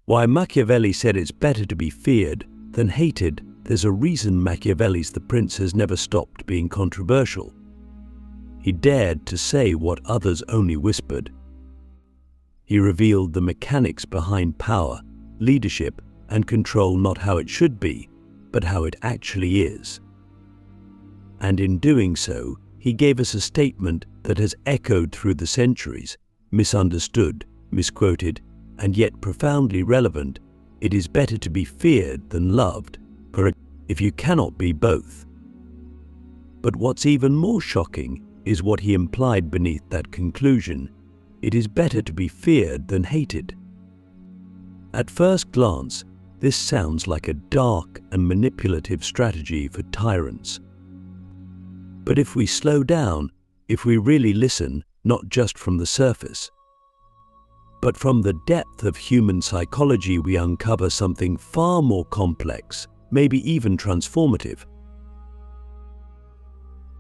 Why Machiavelli said it's better to be feared than hated. There's a reason Machiavelli's The Prince has never stopped being controversial. He dared to say what others only whispered. He revealed the mechanics behind power, leadership, and control, not how it should be, but how it actually is. And in doing so, he gave us a statement that has echoed through the centuries, misunderstood, misquoted, and yet profoundly relevant. It is better to be feared than loved, if you cannot be both. But what's even more shocking is what he implied beneath that conclusion. It is better to be feared than hated. At first glance, this sounds like a dark and manipulative strategy for tyrants. But if we slow down, if we really listen, not just from the surface, but from the depth of human psychology, we uncover something far more complex, maybe even transformative.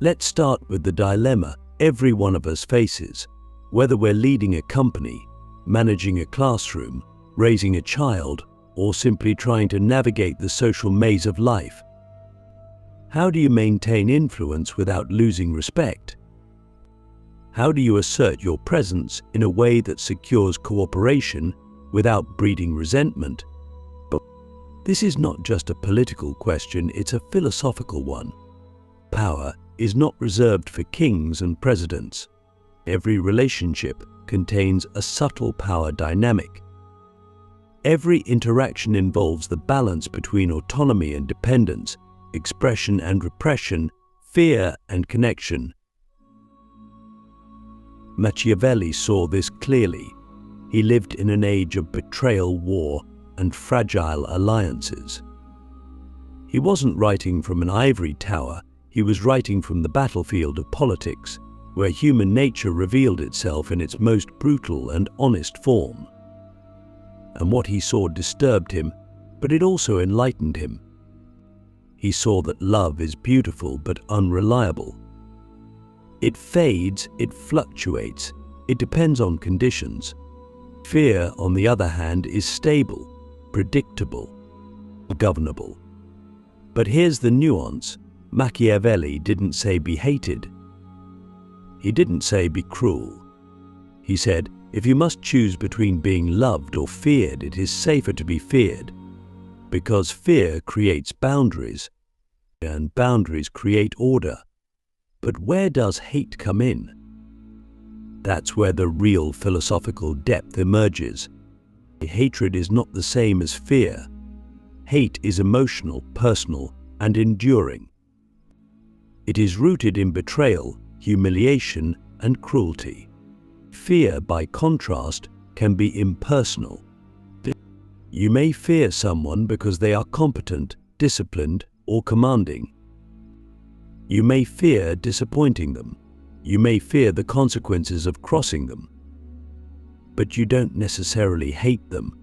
Let's start with the dilemma every one of us faces, whether we're leading a company, managing a classroom, raising a child, or simply trying to navigate the social maze of life. How do you maintain influence without losing respect? How do you assert your presence in a way that secures cooperation without breeding resentment? But this is not just a political question, it's a philosophical one. Power is not reserved for kings and presidents. Every relationship contains a subtle power dynamic. Every interaction involves the balance between autonomy and dependence, expression and repression, fear and connection. Machiavelli saw this clearly. He lived in an age of betrayal, war, and fragile alliances. He wasn't writing from an ivory tower, he was writing from the battlefield of politics, where human nature revealed itself in its most brutal and honest form. And what he saw disturbed him, but it also enlightened him. He saw that love is beautiful but unreliable. It fades, it fluctuates, it depends on conditions. Fear, on the other hand, is stable, predictable, governable. But here's the nuance. Machiavelli didn't say be hated. He didn't say be cruel. He said, if you must choose between being loved or feared, it is safer to be feared, because fear creates boundaries, and boundaries create order. But where does hate come in? That's where the real philosophical depth emerges. Hatred is not the same as fear. Hate is emotional, personal, and enduring. It is rooted in betrayal, humiliation, and cruelty. Fear, by contrast, can be impersonal. You may fear someone because they are competent, disciplined, or commanding. You may fear disappointing them. You may fear the consequences of crossing them. But you don't necessarily hate them.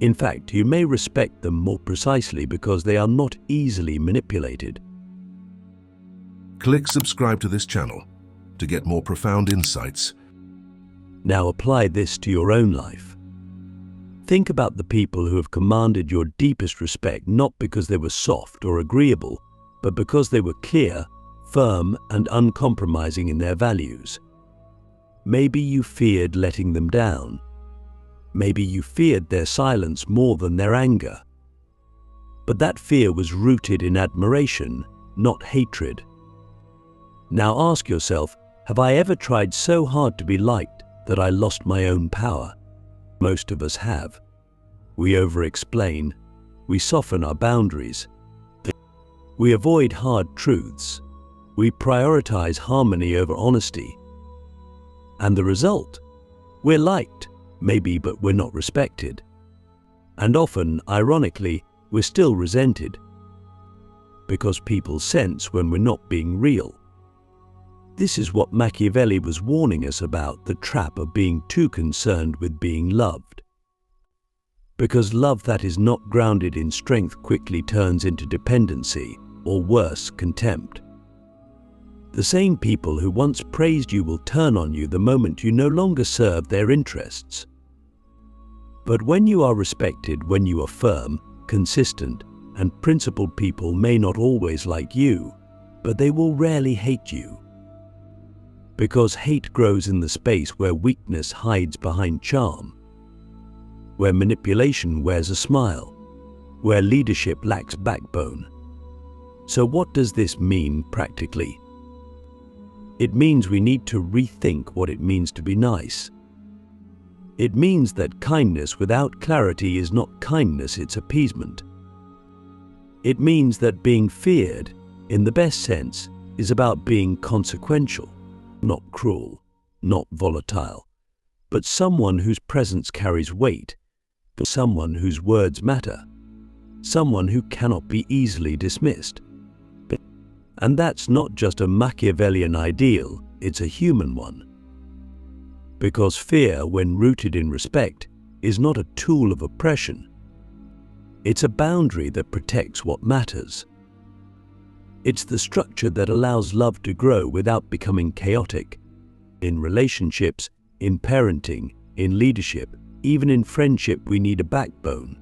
In fact, you may respect them more precisely because they are not easily manipulated. Click subscribe to this channel to get more profound insights. Now apply this to your own life. Think about the people who have commanded your deepest respect, not because they were soft or agreeable, but because they were clear, firm, and uncompromising in their values. Maybe you feared letting them down. Maybe you feared their silence more than their anger. But that fear was rooted in admiration, not hatred. Now ask yourself, have I ever tried so hard to be liked that I lost my own power? Most of us have. We over-explain. We soften our boundaries. We avoid hard truths. We prioritize harmony over honesty. And the result? We're liked, maybe, but we're not respected. And often, ironically, we're still resented. Because people sense when we're not being real. This is what Machiavelli was warning us about, the trap of being too concerned with being loved. Because love that is not grounded in strength quickly turns into dependency, or worse, contempt. The same people who once praised you will turn on you the moment you no longer serve their interests. But when you are respected, when you are firm, consistent, and principled, people may not always like you, but they will rarely hate you. Because hate grows in the space where weakness hides behind charm, where manipulation wears a smile, where leadership lacks backbone. So what does this mean practically? It means we need to rethink what it means to be nice. It means that kindness without clarity is not kindness, it's appeasement. It means that being feared, in the best sense, is about being consequential, not cruel, not volatile, but someone whose presence carries weight, someone whose words matter, someone who cannot be easily dismissed. And that's not just a Machiavellian ideal, it's a human one. Because fear, when rooted in respect, is not a tool of oppression. It's a boundary that protects what matters. It's the structure that allows love to grow without becoming chaotic. In relationships, in parenting, in leadership, even in friendship, we need a backbone.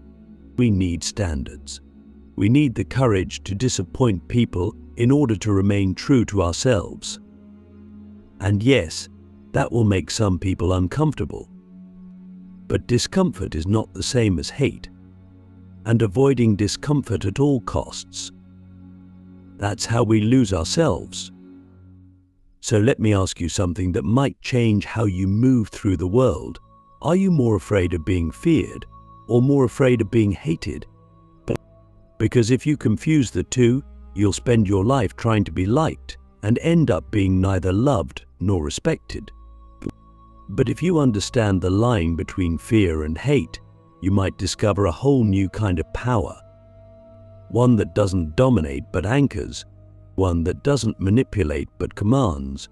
We need standards. We need the courage to disappoint people in order to remain true to ourselves. And yes, that will make some people uncomfortable. But discomfort is not the same as hate, and avoiding discomfort at all costs. That's how we lose ourselves. So let me ask you something that might change how you move through the world. Are you more afraid of being feared or more afraid of being hated? Because if you confuse the two, you'll spend your life trying to be liked and end up being neither loved nor respected. But if you understand the line between fear and hate, you might discover a whole new kind of power. One that doesn't dominate but anchors, one that doesn't manipulate but commands,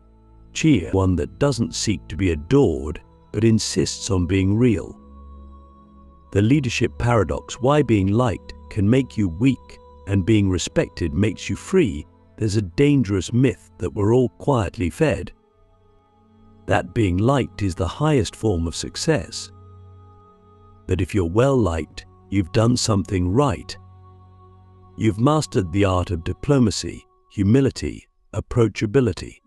one that doesn't seek to be adored but insists on being real. The leadership paradox: why being liked can make you weak and being respected makes you free. There's a dangerous myth that we're all quietly fed, that being liked is the highest form of success. That if you're well liked, you've done something right. You've mastered the art of diplomacy, humility, approachability.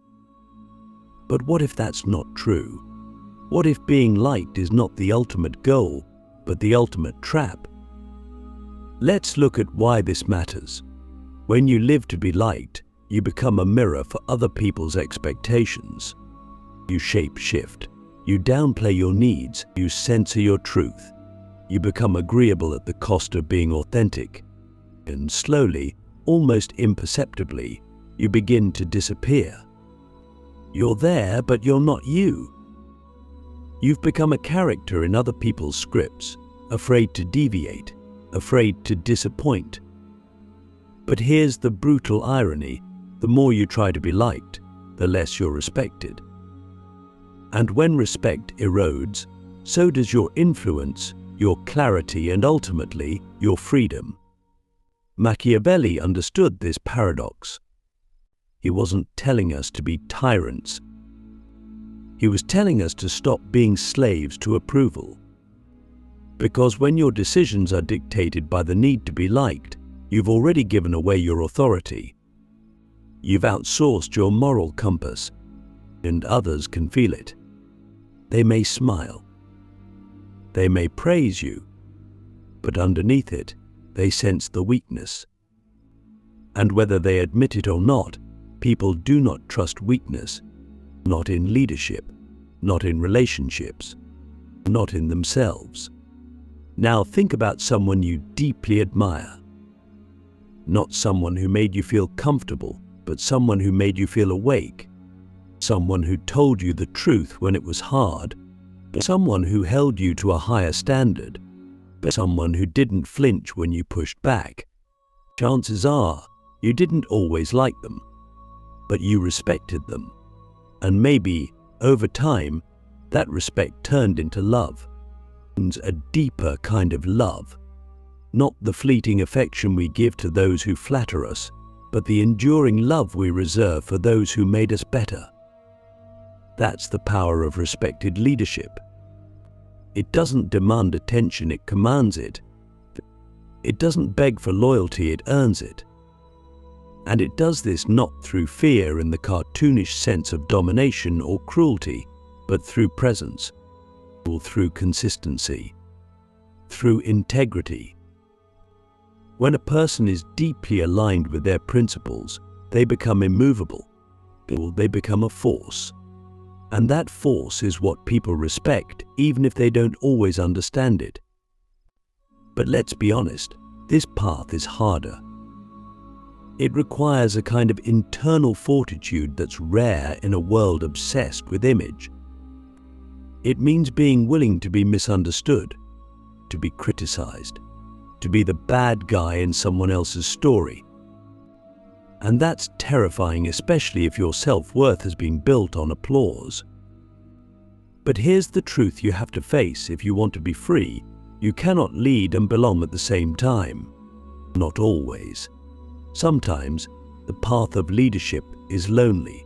But what if that's not true? What if being liked is not the ultimate goal, but the ultimate trap? Let's look at why this matters. When you live to be liked, you become a mirror for other people's expectations. You shape-shift, you downplay your needs, you censor your truth. You become agreeable at the cost of being authentic. And slowly, almost imperceptibly, you begin to disappear. You're there, but you're not you. You've become a character in other people's scripts, afraid to deviate, afraid to disappoint. But here's the brutal irony: the more you try to be liked, the less you're respected. And when respect erodes, so does your influence, your clarity, and ultimately, your freedom. Machiavelli understood this paradox. He wasn't telling us to be tyrants. He was telling us to stop being slaves to approval. Because when your decisions are dictated by the need to be liked, you've already given away your authority. You've outsourced your moral compass, and others can feel it. They may smile. They may praise you, but underneath it, they sense the weakness. And whether they admit it or not, people do not trust weakness, not in leadership, not in relationships, not in themselves. Now think about someone you deeply admire. Not someone who made you feel comfortable, but someone who made you feel awake. Someone who told you the truth when it was hard. Someone who held you to a higher standard. Someone who didn't flinch when you pushed back. Chances are you didn't always like them, but you respected them. And maybe, over time, that respect turned into love. A deeper kind of love. Not the fleeting affection we give to those who flatter us, but the enduring love we reserve for those who made us better. That's the power of respected leadership. It doesn't demand attention, it commands it. It doesn't beg for loyalty, it earns it. And it does this not through fear in the cartoonish sense of domination or cruelty, but through presence, or through consistency, through integrity. When a person is deeply aligned with their principles, they become immovable. They become a force. And that force is what people respect, even if they don't always understand it. But let's be honest, this path is harder. It requires a kind of internal fortitude that's rare in a world obsessed with image. It means being willing to be misunderstood, to be criticized, to be the bad guy in someone else's story. And that's terrifying, especially if your self-worth has been built on applause. But here's the truth you have to face if you want to be free. You cannot lead and belong at the same time. Not always. Sometimes the path of leadership is lonely.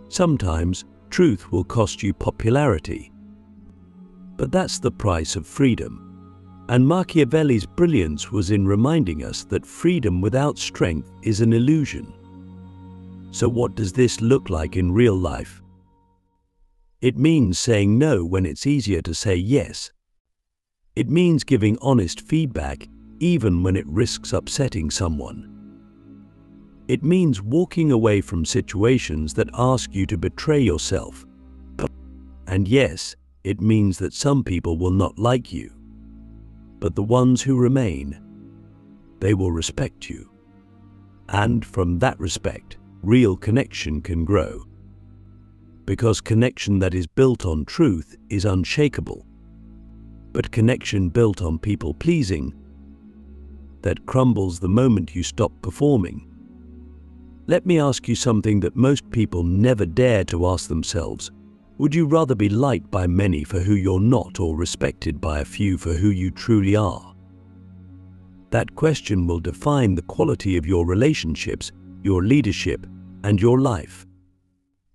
Sometimes truth will cost you popularity. But that's the price of freedom. And Machiavelli's brilliance was in reminding us that freedom without strength is an illusion. So what does this look like in real life? It means saying no when it's easier to say yes. It means giving honest feedback even when it risks upsetting someone. It means walking away from situations that ask you to betray yourself. And yes, it means that some people will not like you. But the ones who remain, they will respect you. And from that respect, real connection can grow. Because connection that is built on truth is unshakable. But connection built on people-pleasing, that crumbles the moment you stop performing. Let me ask you something that most people never dare to ask themselves. Would you rather be liked by many for who you're not, or respected by a few for who you truly are? That question will define the quality of your relationships, your leadership, and your life.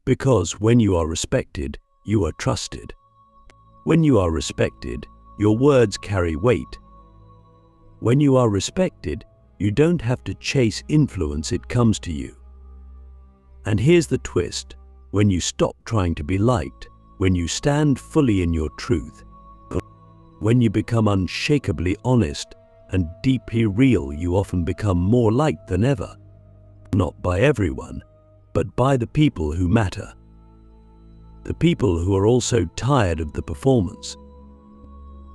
Because when you are respected, you are trusted. When you are respected, your words carry weight. When you are respected, you don't have to chase influence, it comes to you. And here's the twist. When you stop trying to be liked, when you stand fully in your truth, when you become unshakably honest and deeply real, you often become more liked than ever. Not by everyone, but by the people who matter. The people who are also tired of the performance.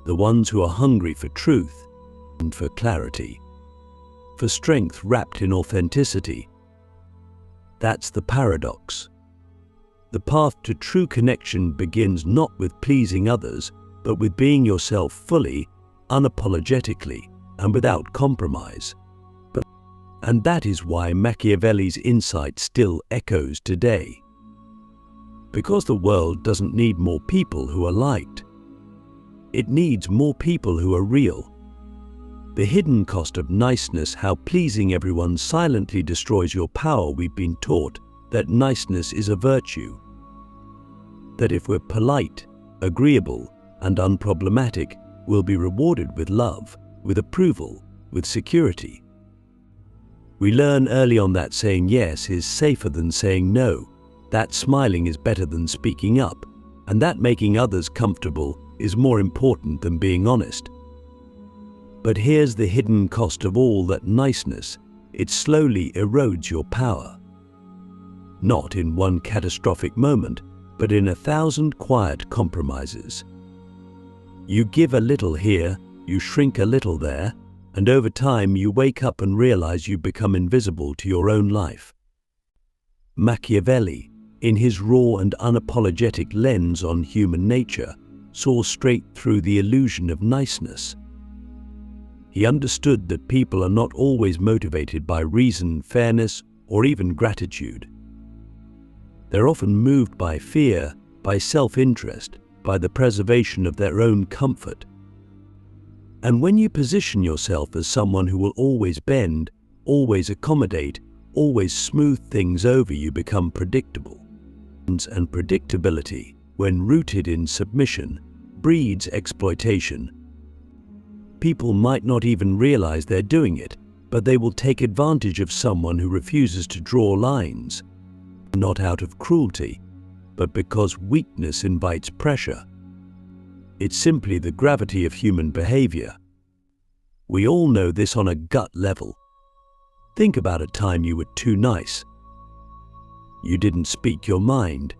The ones who are hungry for truth and for clarity, for strength wrapped in authenticity. That's the paradox. The path to true connection begins not with pleasing others, but with being yourself fully, unapologetically, and without compromise. And that is why Machiavelli's insight still echoes today. Because the world doesn't need more people who are liked. It needs more people who are real. The hidden cost of niceness, how pleasing everyone silently destroys your power. We've been taught that niceness is a virtue. That if we're polite, agreeable, and unproblematic, we'll be rewarded with love, with approval, with security. We learn early on that saying yes is safer than saying no, that smiling is better than speaking up, and that making others comfortable is more important than being honest. But here's the hidden cost of all that niceness. It slowly erodes your power. Not in one catastrophic moment, but in 1,000 quiet compromises. You give a little here, you shrink a little there, and over time you wake up and realize you become invisible to your own life. Machiavelli, in his raw and unapologetic lens on human nature, saw straight through the illusion of niceness. He understood that people are not always motivated by reason, fairness, or even gratitude. They're often moved by fear, by self-interest, by the preservation of their own comfort. And when you position yourself as someone who will always bend, always accommodate, always smooth things over, you become predictable. And predictability, when rooted in submission, breeds exploitation. People might not even realize they're doing it, but they will take advantage of someone who refuses to draw lines, not out of cruelty, but because weakness invites pressure. It's simply the gravity of human behavior. We all know this on a gut level. Think about a time you were too nice. You didn't speak your mind.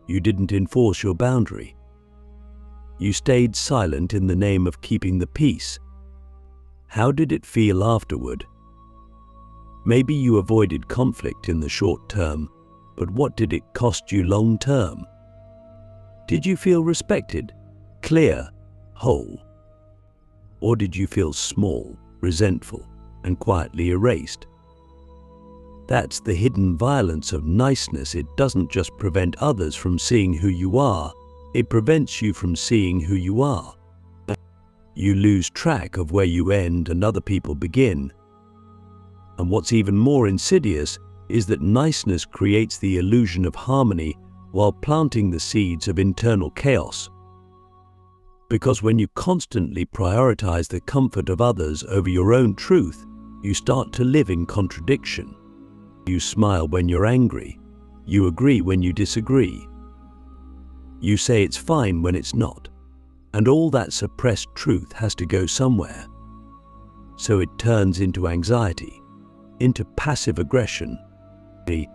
You didn't enforce your boundary. You stayed silent in the name of keeping the peace. How did it feel afterward? Maybe you avoided conflict in the short term, but what did it cost you long term? Did you feel respected, clear, whole? Or did you feel small, resentful, and quietly erased? That's the hidden violence of niceness. It doesn't just prevent others from seeing who you are, it prevents you from seeing who you are. You lose track of where you end and other people begin. And what's even more insidious is that niceness creates the illusion of harmony while planting the seeds of internal chaos. Because when you constantly prioritize the comfort of others over your own truth, you start to live in contradiction. You smile when you're angry. You agree when you disagree. You say it's fine when it's not. And all that suppressed truth has to go somewhere. So it turns into anxiety, into passive aggression,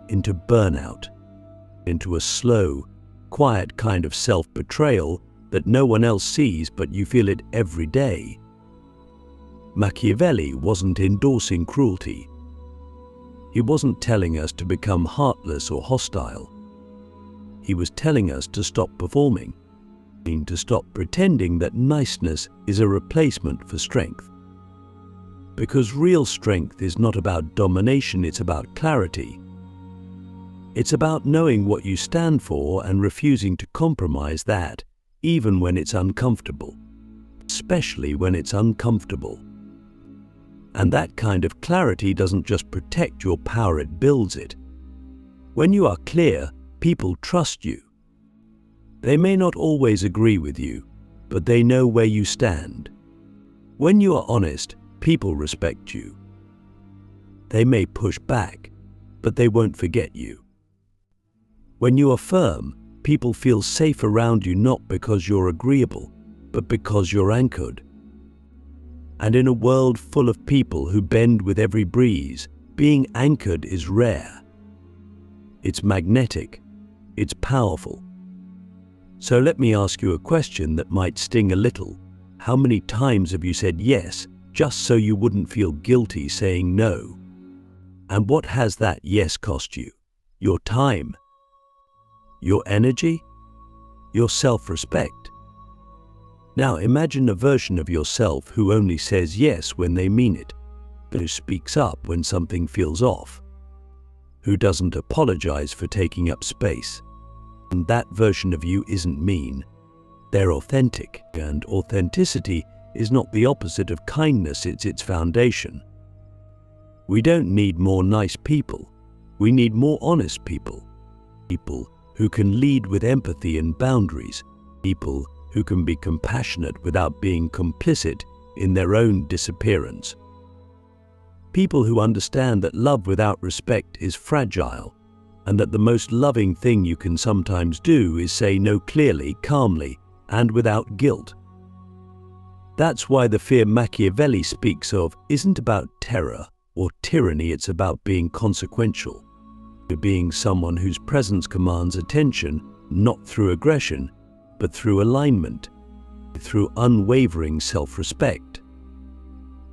into burnout, into a slow, quiet kind of self-betrayal that no one else sees, but you feel it every day. Machiavelli wasn't endorsing cruelty. He wasn't telling us to become heartless or hostile. He was telling us to stop performing, to stop pretending that niceness is a replacement for strength. Because real strength is not about domination, it's about clarity. It's about knowing what you stand for and refusing to compromise that, even when it's uncomfortable, especially when it's uncomfortable. And that kind of clarity doesn't just protect your power, it builds it. When you are clear, people trust you. They may not always agree with you, but they know where you stand. When you are honest, people respect you. They may push back, but they won't forget you. When you are firm, people feel safe around you not because you're agreeable, but because you're anchored. And in a world full of people who bend with every breeze, being anchored is rare. It's magnetic. It's powerful. So let me ask you a question that might sting a little. How many times have you said yes just so you wouldn't feel guilty saying no? And what has that yes cost you? Your time? Your energy? Your self-respect? Now imagine a version of yourself who only says yes when they mean it, who speaks up when something feels off, who doesn't apologize for taking up space. And that version of you isn't mean. They're authentic, and authenticity is not the opposite of kindness, it's its foundation. We don't need more nice people. We need more honest people. People who can lead with empathy and boundaries. People who can be compassionate without being complicit in their own disappearance. People who understand that love without respect is fragile, and that the most loving thing you can sometimes do is say no clearly, calmly, and without guilt. That's why the fear Machiavelli speaks of isn't about terror or tyranny, it's about being consequential, being someone whose presence commands attention, not through aggression, but through alignment, through unwavering self-respect.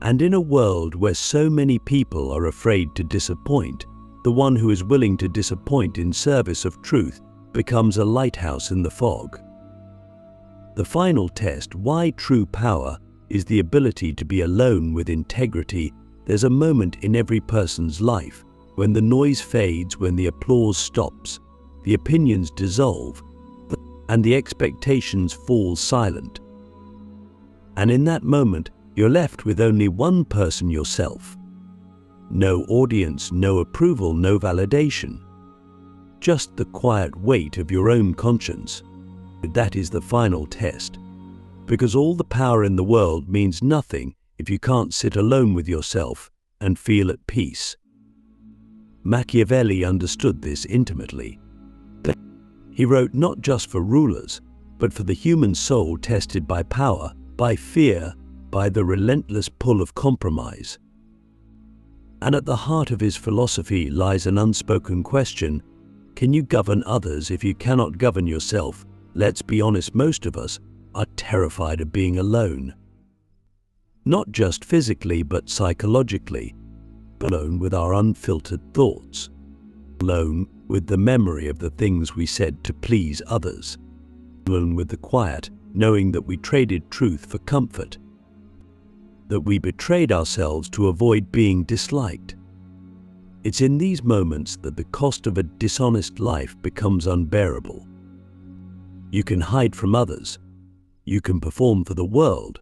And in a world where so many people are afraid to disappoint, the one who is willing to disappoint in service of truth becomes a lighthouse in the fog. The final test, why true power, is the ability to be alone with integrity. There's a moment in every person's life when the noise fades, when the applause stops, the opinions dissolve, and the expectations fall silent. And in that moment, you're left with only one person, yourself. No audience, no approval, no validation. Just the quiet weight of your own conscience. That is the final test. Because all the power in the world means nothing if you can't sit alone with yourself and feel at peace. Machiavelli understood this intimately. He wrote not just for rulers, but for the human soul tested by power, by fear, by the relentless pull of compromise. And at the heart of his philosophy lies an unspoken question: can you govern others if you cannot govern yourself? Let's be honest, most of us are terrified of being alone. Not just physically, but psychologically. Alone with our unfiltered thoughts. Alone with the memory of the things we said to please others. Alone with the quiet, knowing that we traded truth for comfort. That we betrayed ourselves to avoid being disliked. It's in these moments that the cost of a dishonest life becomes unbearable. You can hide from others. You can perform for the world.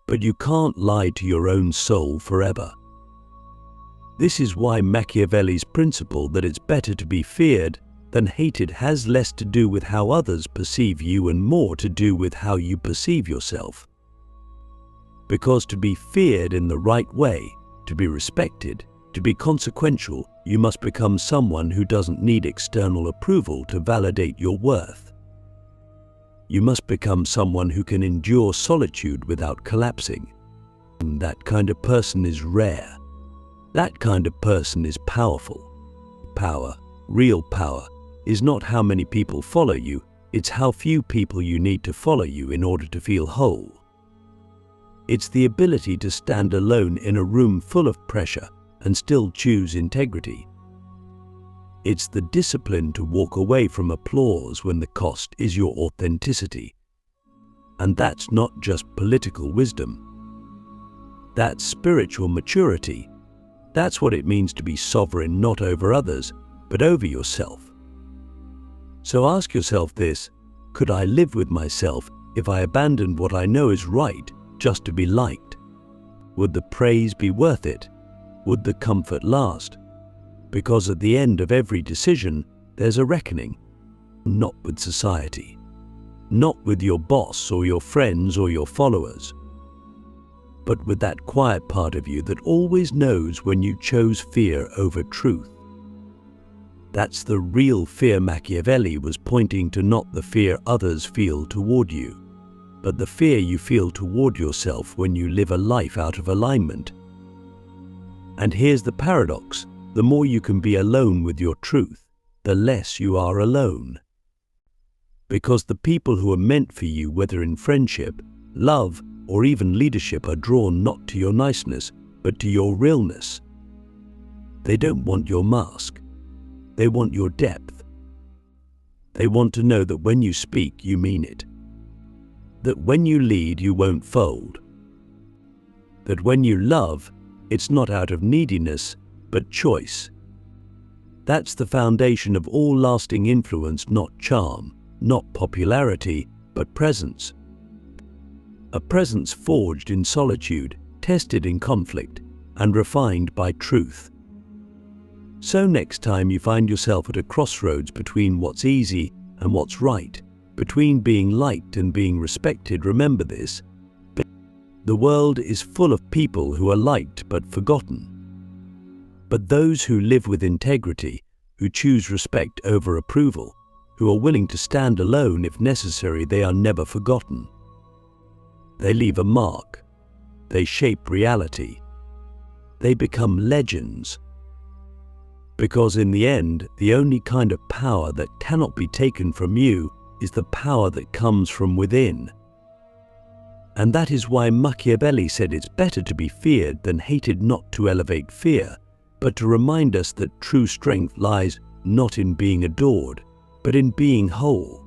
But you can't lie to your own soul forever. This is why Machiavelli's principle that it's better to be feared than hated has less to do with how others perceive you and more to do with how you perceive yourself. Because to be feared in the right way, to be respected, to be consequential, you must become someone who doesn't need external approval to validate your worth. You must become someone who can endure solitude without collapsing. And that kind of person is rare. That kind of person is powerful. Power, real power, is not how many people follow you, it's how few people you need to follow you in order to feel whole. It's the ability to stand alone in a room full of pressure and still choose integrity. It's the discipline to walk away from applause when the cost is your authenticity. And that's not just political wisdom. That's spiritual maturity. That's what it means to be sovereign not over others, but over yourself. So ask yourself this: could I live with myself if I abandoned what I know is right just to be liked? Would the praise be worth it? Would the comfort last? Because at the end of every decision, there's a reckoning. Not with society. Not with your boss or your friends or your followers. But with that quiet part of you that always knows when you chose fear over truth. That's the real fear Machiavelli was pointing to, not the fear others feel toward you, but the fear you feel toward yourself when you live a life out of alignment. And here's the paradox: the more you can be alone with your truth, the less you are alone. Because the people who are meant for you, whether in friendship, love, or even leadership, are drawn not to your niceness, but to your realness. They don't want your mask. They want your depth. They want to know that when you speak, you mean it. That when you lead, you won't fold. That when you love, it's not out of neediness, but choice. That's the foundation of all lasting influence, not charm, not popularity, but presence. A presence forged in solitude, tested in conflict, and refined by truth. So next time you find yourself at a crossroads between what's easy and what's right, between being liked and being respected, remember this: the world is full of people who are liked but forgotten. But those who live with integrity, who choose respect over approval, who are willing to stand alone if necessary, they are never forgotten. They leave a mark. They shape reality. They become legends. Because in the end, the only kind of power that cannot be taken from you is the power that comes from within. And that is why Machiavelli said it's better to be feared than hated, not to elevate fear, but to remind us that true strength lies not in being adored, but in being whole.